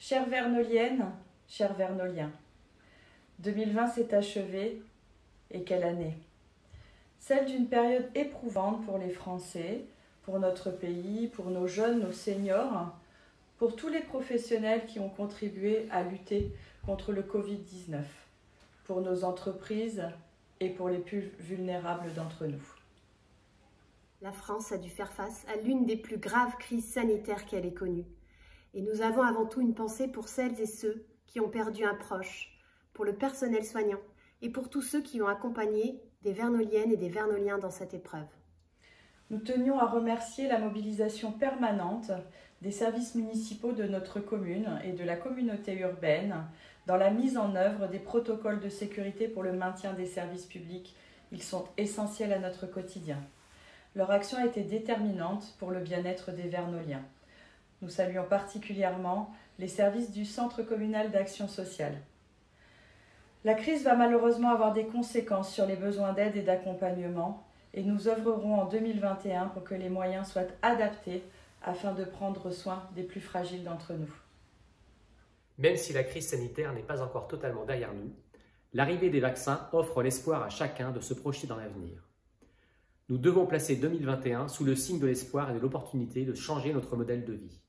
Chères Vernoliennes, chers Vernoliens, 2020 s'est achevé, et quelle année! Celle d'une période éprouvante pour les Français, pour notre pays, pour nos jeunes, nos seniors, pour tous les professionnels qui ont contribué à lutter contre le Covid-19, pour nos entreprises et pour les plus vulnérables d'entre nous. La France a dû faire face à l'une des plus graves crises sanitaires qu'elle ait connues. Et nous avons avant tout une pensée pour celles et ceux qui ont perdu un proche, pour le personnel soignant et pour tous ceux qui ont accompagné des Vernoliennes et des Vernoliens dans cette épreuve. Nous tenions à remercier la mobilisation permanente des services municipaux de notre commune et de la communauté urbaine dans la mise en œuvre des protocoles de sécurité pour le maintien des services publics. Ils sont essentiels à notre quotidien. Leur action a été déterminante pour le bien-être des Vernoliens. Nous saluons particulièrement les services du Centre communal d'action sociale. La crise va malheureusement avoir des conséquences sur les besoins d'aide et d'accompagnement et nous œuvrerons en 2021 pour que les moyens soient adaptés afin de prendre soin des plus fragiles d'entre nous. Même si la crise sanitaire n'est pas encore totalement derrière nous, l'arrivée des vaccins offre l'espoir à chacun de se projeter dans l'avenir. Nous devons placer 2021 sous le signe de l'espoir et de l'opportunité de changer notre modèle de vie.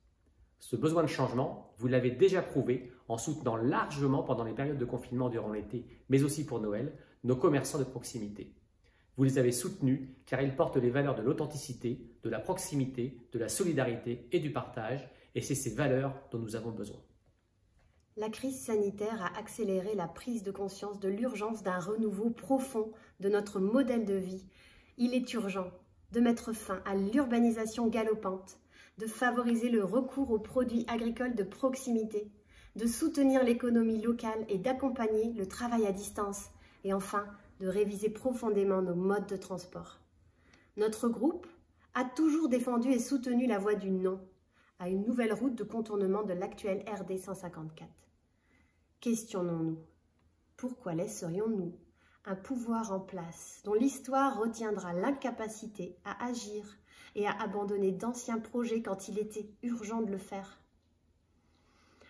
Ce besoin de changement, vous l'avez déjà prouvé en soutenant largement pendant les périodes de confinement durant l'été, mais aussi pour Noël, nos commerçants de proximité. Vous les avez soutenus car ils portent les valeurs de l'authenticité, de la proximité, de la solidarité et du partage, et c'est ces valeurs dont nous avons besoin. La crise sanitaire a accéléré la prise de conscience de l'urgence d'un renouveau profond de notre modèle de vie. Il est urgent de mettre fin à l'urbanisation galopante, de favoriser le recours aux produits agricoles de proximité, de soutenir l'économie locale et d'accompagner le travail à distance, et enfin de réviser profondément nos modes de transport. Notre groupe a toujours défendu et soutenu la voie du non à une nouvelle route de contournement de l'actuel RD 154. Questionnons-nous, pourquoi laisserions-nous un pouvoir en place dont l'histoire retiendra l'incapacité à agir et à abandonner d'anciens projets quand il était urgent de le faire?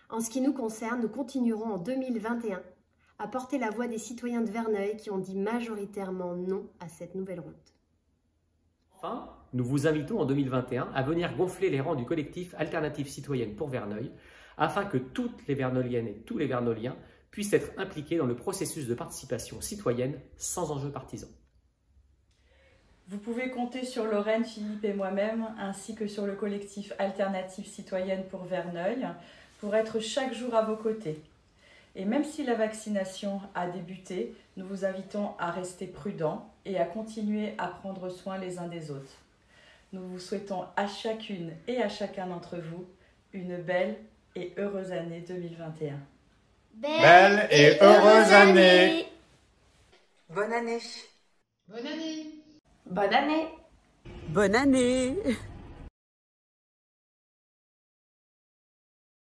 En ce qui nous concerne, nous continuerons en 2021 à porter la voix des citoyens de Verneuil qui ont dit majoritairement non à cette nouvelle route. Enfin, nous vous invitons en 2021 à venir gonfler les rangs du collectif Alternative Citoyenne pour Verneuil afin que toutes les Vernoliennes et tous les Vernoliens puissent être impliqués dans le processus de participation citoyenne sans enjeu partisan. Vous pouvez compter sur Lorraine, Philippe et moi-même, ainsi que sur le collectif Alternative Citoyenne pour Verneuil, pour être chaque jour à vos côtés. Et même si la vaccination a débuté, nous vous invitons à rester prudents et à continuer à prendre soin les uns des autres. Nous vous souhaitons à chacune et à chacun d'entre vous une belle et heureuse année 2021. Belle et heureuse année! Bonne année! Bonne année! Bonne année! Bonne année!